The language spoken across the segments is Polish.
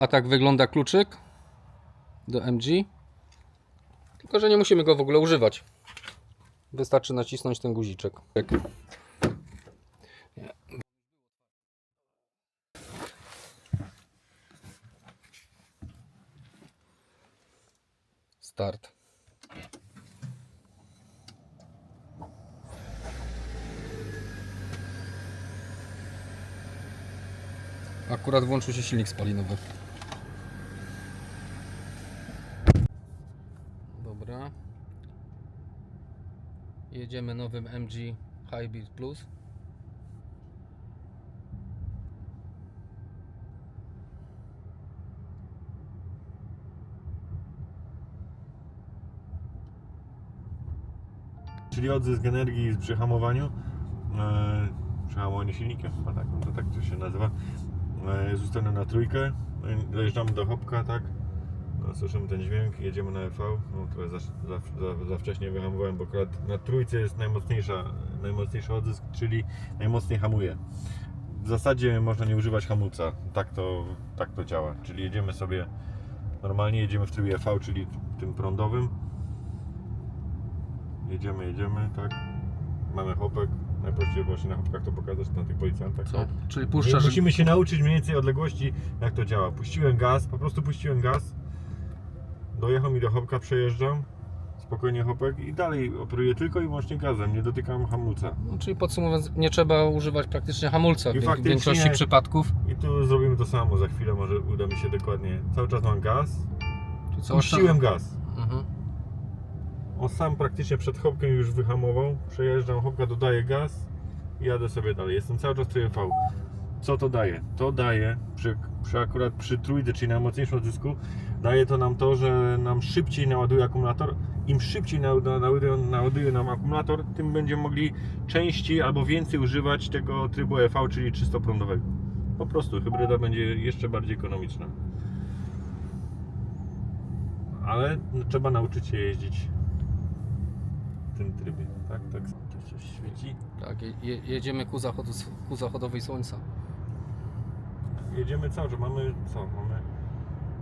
A tak wygląda kluczyk do MG. Tylko że nie musimy go w ogóle używać. Wystarczy nacisnąć ten guziczek. Start. Akurat włączył się silnik spalinowy. Dobra. Jedziemy nowym MG Hybrid Plus. Czyli odzysk energii przy hamowaniu, przy hamowaniu silnikiem chyba tak, no to tak to się nazywa, jest ustawiony na trójkę, dojeżdżamy do Chopka, tak, no, słyszymy ten dźwięk, jedziemy na EV, no trochę za wcześnie wyhamowałem, bo akurat na trójce jest najmocniejszy odzysk, czyli najmocniej hamuje. W zasadzie można nie używać hamulca, tak to działa, czyli jedziemy sobie, normalnie jedziemy w trybie EV, czyli tym prądowym. Jedziemy, tak. Mamy Chopek. Najprościej właśnie na Chopkach to pokazać, na tych policjantach. Co? Tak? Czyli puszczasz... Musimy się nauczyć mniej więcej odległości, jak to działa. Puściłem gaz, po prostu puściłem gaz. Dojechał mi do Chopka, przejeżdżam. Spokojnie Chopek i dalej operuję tylko i wyłącznie gazem, nie dotykam hamulca. No, czyli podsumowując, nie trzeba używać praktycznie hamulca w większości faktycznie- przypadków. I tu zrobimy to samo, za chwilę może uda mi się dokładnie. Cały czas mam gaz. Czyli co, Puściłem gaz. Mhm. On sam praktycznie przed Chopkiem już wyhamował. Przejeżdżam Chopka, dodaję gaz i jadę sobie dalej. Jestem cały czas w trybie V. Co to daje? To daje, akurat przy trójce, czyli najmocniejszym odzysku, daje to nam to, że nam szybciej naładuje akumulator. Im szybciej naładuje nam akumulator, tym będziemy mogli częściej albo więcej używać tego trybu EV, czyli czysto prądowego. Po prostu hybryda będzie jeszcze bardziej ekonomiczna. Ale trzeba nauczyć się jeździć w tym trybie, tak? Tak, to się świeci. Tak, jedziemy ku zachodowi słońca. Jedziemy cały czas, mamy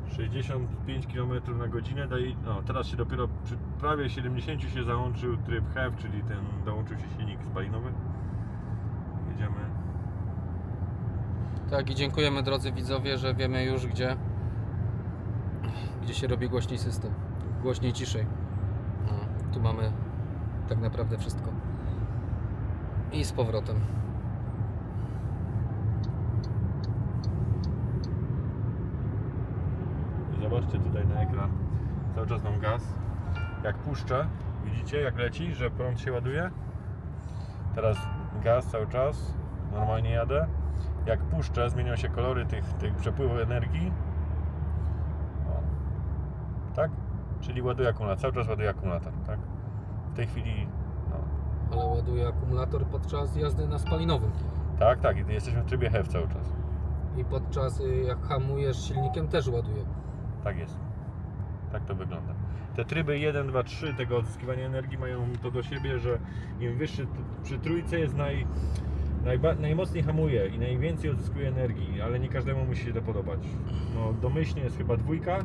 65 km na godzinę, no teraz się dopiero przy prawie 70 się załączył tryb HEV, czyli dołączył się silnik spalinowy. Jedziemy. Tak, i dziękujemy drodzy widzowie, że wiemy już gdzie się robi głośniej system. Głośniej, ciszej. No, tu mamy tak naprawdę wszystko. I z powrotem. Zobaczcie tutaj na ekran, cały czas mam gaz. Jak puszczę, widzicie jak leci, że prąd się ładuje? Teraz gaz cały czas, normalnie jadę. Jak puszczę, zmienią się kolory tych przepływów energii. O. Tak? Czyli ładuje akumulator, cały czas ładuje akumulator, tak? W tej chwili, no. Ale ładuje akumulator podczas jazdy na spalinowym. Tak, i jesteśmy w trybie HEV cały czas. I podczas jak hamujesz silnikiem też ładuje. Tak jest. Tak to wygląda. Te tryby 1, 2, 3 tego odzyskiwania energii mają to do siebie, że im wyższy przy trójce jest najmocniej hamuje i najwięcej odzyskuje energii, ale nie każdemu musi się to podobać. No, domyślnie jest chyba dwójka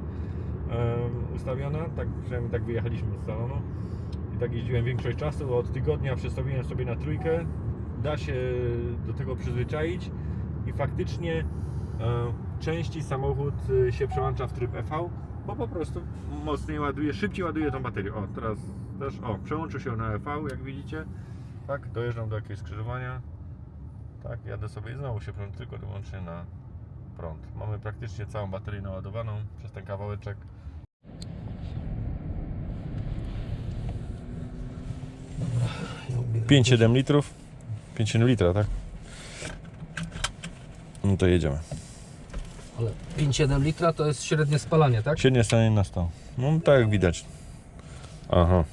ustawiona, tak, przynajmniej tak wyjechaliśmy z salonu i tak jeździłem większość czasu. Od tygodnia przestawiłem sobie na trójkę, da się do tego przyzwyczaić i faktycznie częściej samochód się przełącza w tryb EV, bo po prostu mocniej ładuje, szybciej ładuje tą baterię. O, teraz też, przełączył się na EV, jak widzicie. Tak, dojeżdżam do jakiegoś skrzyżowania. Tak, jadę sobie i znowu się prąd tylko wyłącznie na prąd. Mamy praktycznie całą baterię naładowaną przez ten kawałeczek. Dobra. 5,7 litrów. 5,7 litra, tak? No to jedziemy. Ale 5,7 litra to jest średnie spalanie, tak? Średnie stanie na 100. No tak jak widać. Aha.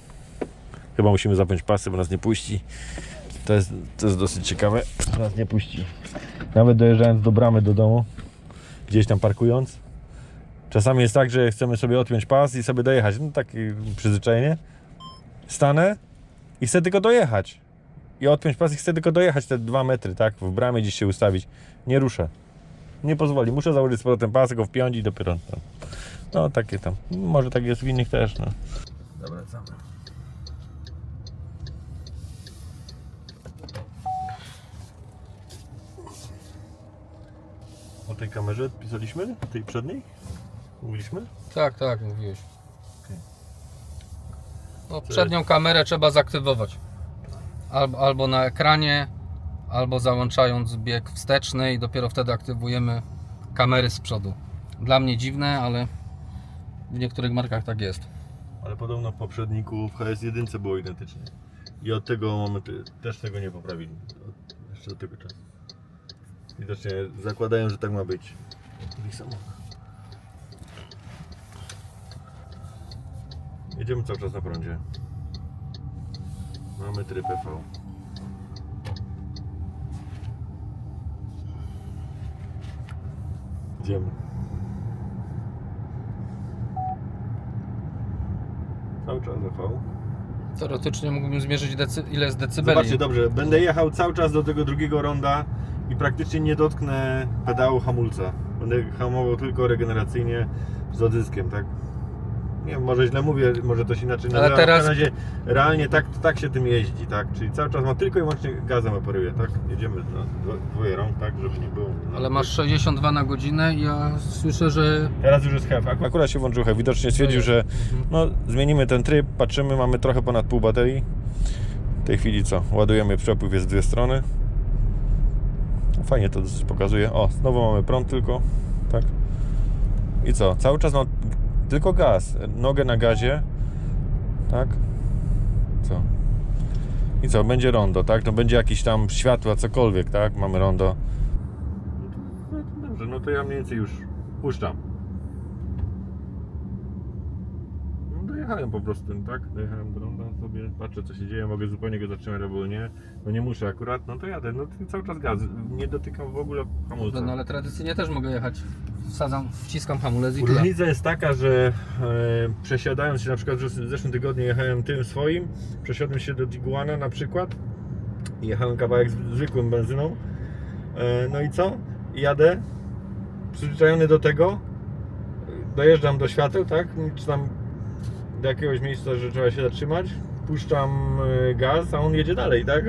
Chyba musimy zapiąć pasy, bo nas nie puści. To jest dosyć ciekawe, że nas nie puści. Nawet dojeżdżając do bramy do domu, gdzieś tam parkując, czasami jest tak, że chcemy sobie odpiąć pas i sobie dojechać. No takie przyzwyczajenie. Stanę i chcę tylko dojechać. I odpiąć pas i chcę tylko dojechać te 2 metry, tak? W bramie gdzieś się ustawić. Nie ruszę. nie pozwoli. Muszę założyć z powrotem pasek, go wpiąć i dopiero. No takie tam. Może tak jest w innych też. No. Dobra, co? O tej kamerze pisaliśmy? Tej przedniej? Mówiliśmy? Tak, tak, mówiłeś. Okej. No, przednią kamerę trzeba zaktywować. Albo na ekranie, albo załączając bieg wsteczny i dopiero wtedy aktywujemy kamery z przodu. Dla mnie dziwne, ale w niektórych markach tak jest. Ale podobno w poprzedniku w HS1 było identycznie. I od tego momentu też tego nie poprawili. Jeszcze do tego czasu. Widocznie zakładają, że tak ma być. w ich samochodach. Jedziemy cały czas na prądzie. Mamy tryb EV. Idziemy. Cały czas EV. Teoretycznie mógłbym zmierzyć ile jest decybeli. Zobaczcie, dobrze, będę jechał cały czas do tego drugiego ronda i praktycznie nie dotknę pedału hamulca. Będę hamował tylko regeneracyjnie z odzyskiem, tak? Nie wiem, może źle mówię, może to się inaczej nazywa. Ale teraz... W każdym razie realnie tak się tym jeździ, tak? Czyli cały czas mam tylko i wyłącznie gazem operuję, tak? Jedziemy na dwoje rąk, tak? Żeby nie było... Ale masz 62 na godzinę i ja słyszę, że... Teraz już jest HEV. Akurat się włączył HEV. Widocznie stwierdził, że no, zmienimy ten tryb, patrzymy, mamy trochę ponad pół baterii. W tej chwili co? Ładujemy, przepływ jest w dwie strony. Fajnie to pokazuje. O, znowu mamy prąd tylko, tak? I co? Cały czas mam tylko gaz, nogę na gazie, tak? Co? I co? Będzie rondo, tak? To będzie jakiś tam światła, cokolwiek, tak? Mamy rondo. Dobrze, no to ja mniej więcej już puszczam. No dojechałem po prostu, tak? Dojechałem do ronda sobie, patrzę co się dzieje, mogę zupełnie go zatrzymać albo nie. No nie muszę akurat, no to jadę, no cały czas gaz, nie dotykam w ogóle hamulca. No ale tradycyjnie też mogę jechać. Wciskam hamulec i tyle. Różnica jest taka, że przesiadając się, na przykład w zeszłym tygodniu jechałem tym swoim, przesiadłem się do Tiguana na przykład i jechałem kawałek z zwykłą benzyną, no i co? Jadę, przyzwyczajony do tego, dojeżdżam do świateł, tak? Czy tam do jakiegoś miejsca, że trzeba się zatrzymać, puszczam gaz, a on jedzie dalej, tak?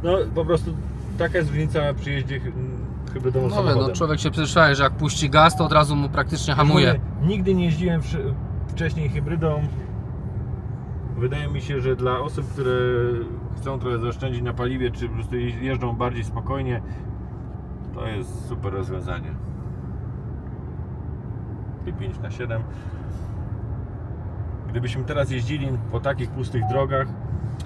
No po prostu taka jest różnica przy jeździe hybrydowym samochodem. No człowiek się przyzwyczaja, że jak puści gaz, to od razu mu praktycznie hamuje. Nigdy nie jeździłem wcześniej hybrydą. Wydaje mi się, że dla osób, które chcą trochę zaoszczędzić na paliwie, czy po prostu jeżdżą bardziej spokojnie, to jest super rozwiązanie. 5/7. Gdybyśmy teraz jeździli po takich pustych drogach,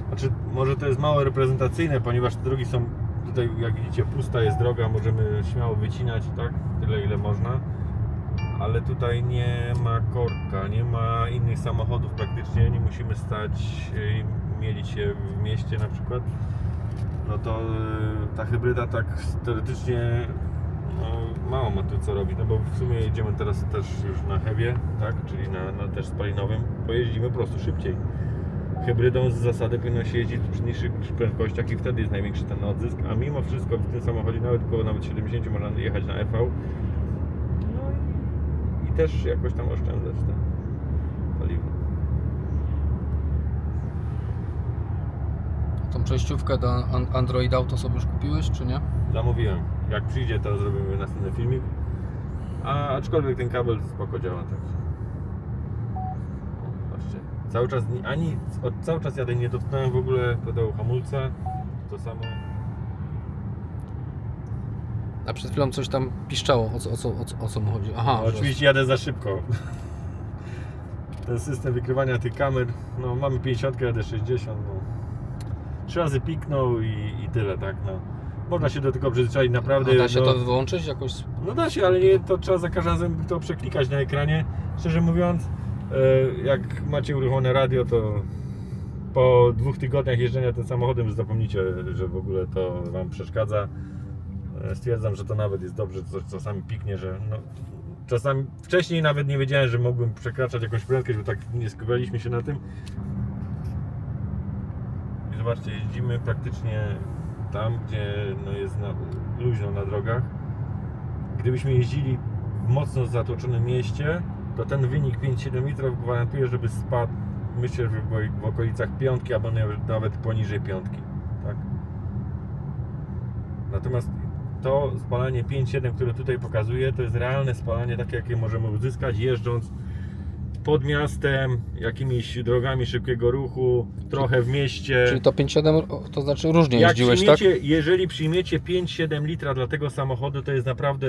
znaczy może to jest mało reprezentacyjne, ponieważ te drogi są tutaj, jak widzicie, pusta jest droga, możemy śmiało wycinać, tak, tyle ile można, ale tutaj nie ma korka, nie ma innych samochodów praktycznie, nie musimy stać i mielić się w mieście na przykład. No to ta hybryda tak teoretycznie no, mało ma tu co robić, no bo w sumie jedziemy teraz też już na heavie, tak, czyli na też spalinowym, pojeździmy po prostu szybciej. Hybrydą z zasady powinno się jeździć przy niższych prędkościach i wtedy jest największy ten odzysk, a mimo wszystko w tym samochodzie nawet 70 można jechać na EV, no i też jakoś tam oszczędzać te paliwo. Tą przejściówkę do Android Auto sobie już kupiłeś, czy nie? Zamówiłem. Jak przyjdzie, to zrobimy następny filmik. Aczkolwiek ten kabel spoko działa, tak. Patrzcie. Cały czas jadę, nie dotknąłem w ogóle pedału hamulca. To samo. A przed chwilą coś tam piszczało, o co mu chodzi? Aha, No, oczywiście jadę za szybko. Ten system wykrywania tych kamer, no mamy 50, jadę 60, no. 3 razy piknął i tyle, tak, no. Można się do tego przyzwyczaić naprawdę. A da się no, to wyłączyć jakoś? No da się, ale nie, to trzeba za każdym razem to przeklikać na ekranie. Szczerze mówiąc, jak macie uruchomione radio, to po 2 tygodniach jeżdżenia tym samochodem już zapomnicie, że w ogóle to Wam przeszkadza. Stwierdzam, że to nawet jest dobrze, to czasami piknie, że no, czasami wcześniej nawet nie wiedziałem, że mógłbym przekraczać jakąś prędkość, bo tak nie skupialiśmy się na tym. I zobaczcie, jeździmy praktycznie tam, gdzie no, jest luźno na drogach. gdybyśmy jeździli w mocno zatłoczonym mieście, to ten wynik 5-7 litrów gwarantuje, żeby spadł, myślę, że w okolicach piątki, albo nawet poniżej piątki. Tak? Natomiast to spalanie 5-7, które tutaj pokazuje, to jest realne spalanie takie, jakie możemy uzyskać jeżdżąc pod miastem, jakimiś drogami szybkiego ruchu, trochę w mieście. Czyli to 5,7 to znaczy różnie Jak jeździłeś, tak? Jeżeli przyjmiecie 5-7 litra dla tego samochodu, to jest naprawdę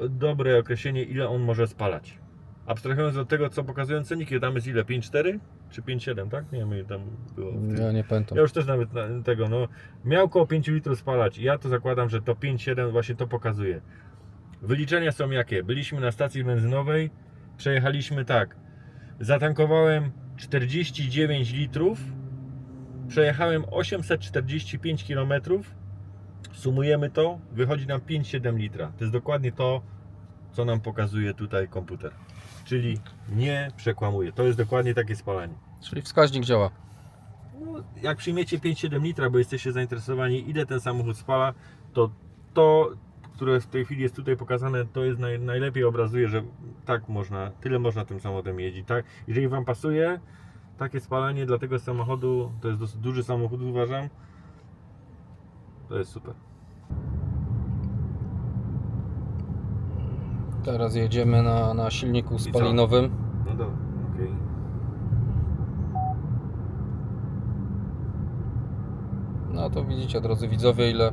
dobre określenie, ile on może spalać. Abstrahując od tego, co pokazują cenniki, tam jest ile? 5,4 czy 5,7, tak? Nie wiem, ile tam było. Ja nie pamiętam. Ja już też nawet tego, no, miał około 5 litrów spalać. Ja to zakładam, że to 5,7 właśnie to pokazuje. Wyliczenia są jakie? Byliśmy na stacji benzynowej, przejechaliśmy tak. Zatankowałem 49 litrów, przejechałem 845 km. Sumujemy to, wychodzi nam 5,7 litra. To jest dokładnie to, co nam pokazuje tutaj komputer. Czyli nie przekłamuje. To jest dokładnie takie spalanie. Czyli wskaźnik działa. No, jak przyjmiecie 5,7 litra, bo jesteście zainteresowani, ile ten samochód spala, to, które w tej chwili jest tutaj pokazane, to jest najlepiej obrazuje, że tak można, tyle można tym samochodem jeździć. Tak? Jeżeli Wam pasuje takie spalanie dla tego samochodu, to jest dosyć duży samochód, uważam, to jest super. Teraz jedziemy na silniku spalinowym. No dobra, okej. No to widzicie, drodzy widzowie, ile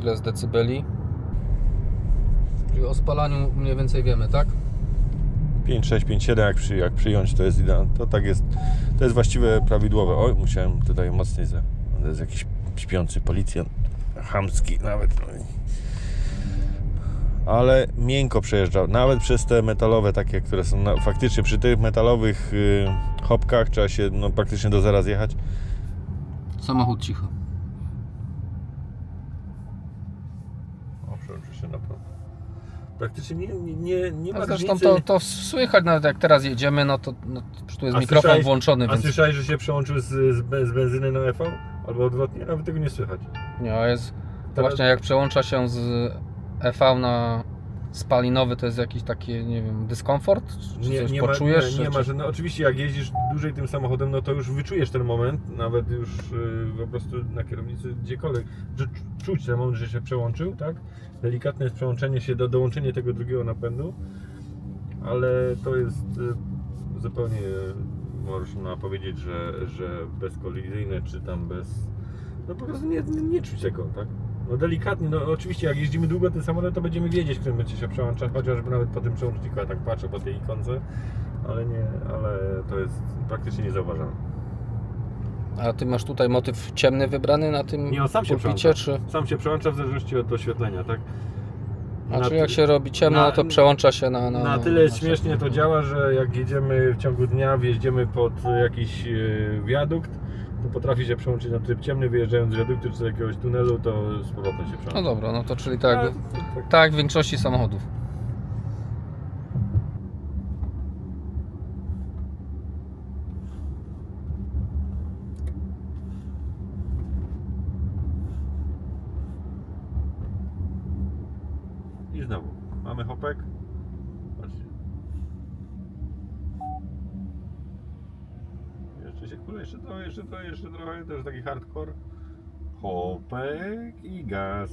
jest decybeli. Czyli o spalaniu mniej więcej wiemy, tak? 5,6, 5,7 jak przyjąć, to jest idealne. To tak jest, to jest właściwe, prawidłowe. Oj, musiałem tutaj mocniej to jest jakiś śpiący policjant, chamski nawet. Ale miękko przejeżdżał, nawet przez te metalowe takie, które są faktycznie przy tych metalowych hopkach trzeba się praktycznie do zera zjechać. Samochód cicho. O, przełączy się na prąd. Praktycznie nie ma Zresztą różnicy. to słychać, nawet jak teraz jedziemy, no to tu jest A mikrofon słyszałeś- włączony, A więc słyszałeś, że się przełączył z benzyny na EV? Albo odwrotnie? Nawet tego nie słychać. nie, a jest Teraz- właśnie jak przełącza się z EV na spalinowy, to jest jakiś taki, nie wiem, dyskomfort? Czy coś poczujesz? Nie czy... ma, że no, oczywiście jak jeździsz dłużej tym samochodem, no to już wyczujesz ten moment, nawet już po prostu na kierownicy gdziekolwiek, że czuć ten moment, że się przełączył, tak? Delikatne jest przełączenie się, dołączenie tego drugiego napędu, ale to jest zupełnie, można powiedzieć, że bezkolizyjne, czy tam bez, no po prostu nie czuć tego, tak? No delikatnie, no oczywiście jak jeździmy długo tym samochodem, to będziemy wiedzieć, którym będzie się przełączać, chociażby nawet po tym przełączniku, ja tak patrzę po tej ikonce, ale to jest praktycznie niezauważalne. A ty masz tutaj motyw ciemny wybrany na tym Nie, on sam się pulpicie, przełącza. Sam się przełącza w zależności od oświetlenia, tak? Znaczy jak się robi ciemno, no to przełącza się na tyle jest śmiesznie to działa, że jak jedziemy w ciągu dnia, wjeździemy pod jakiś wiadukt, to potrafi się przełączyć na tryb ciemny, wyjeżdżając z wiaduktu czy z jakiegoś tunelu, to z powrotem się przełącza. No dobra, no to czyli tak, Ale- tak w większości samochodów. I znowu, mamy hopek. Patrzcie. Jeszcze się kurwa, jeszcze trochę, to jest taki hardcore. Hopek i gaz.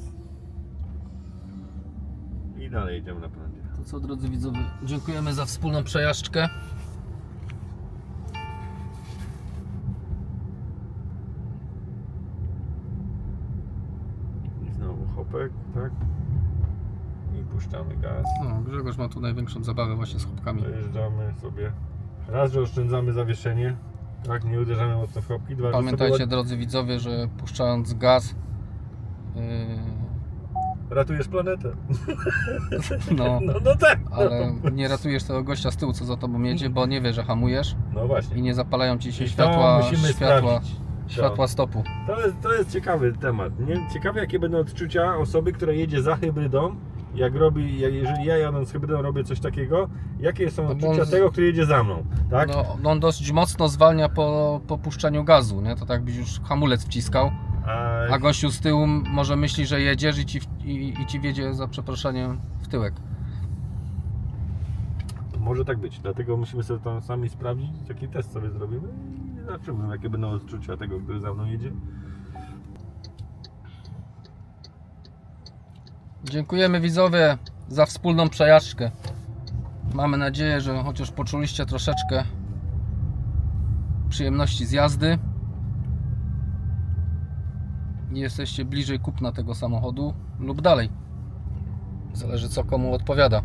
I dalej jedziemy na prądzie. To co, drodzy widzowie, dziękujemy za wspólną przejażdżkę. I znowu hopek, tak? I puszczamy gaz. No, Grzegorz ma tu największą zabawę właśnie z chłopkami. Dojeżdżamy sobie. Raz, że oszczędzamy zawieszenie. Tak, nie uderzamy mocno w hopki. Dwa, że Pamiętajcie, sobie drodzy widzowie, że puszczając gaz, ratujesz planetę. no, No tak. ale nie ratujesz tego gościa z tyłu, co za tobą jedzie, bo nie wie, że hamujesz No właśnie. i nie zapalają ci się I to światła, musimy sprawdzić. światła stopu. To jest ciekawy temat. Nie? Ciekawe, jakie będą odczucia osoby, która jedzie za hybrydą. Jeżeli ja jadąc hybrydą robię coś takiego, jakie są No bo odczucia on tego, który jedzie za mną, tak? No, on dosyć mocno zwalnia po puszczeniu gazu, nie? To tak byś już hamulec wciskał, A A gościu z tyłu może myśli, że jedziesz i ci wjedzie, za przeproszeniem, w tyłek. Może tak być, dlatego musimy sobie to sami sprawdzić, taki test sobie zrobimy i zobaczymy, jakie będą odczucia tego, który za mną jedzie. Dziękujemy widzowie za wspólną przejażdżkę. Mamy nadzieję, że chociaż poczuliście troszeczkę przyjemności z jazdy i jesteście bliżej kupna tego samochodu lub dalej. Zależy co komu odpowiada.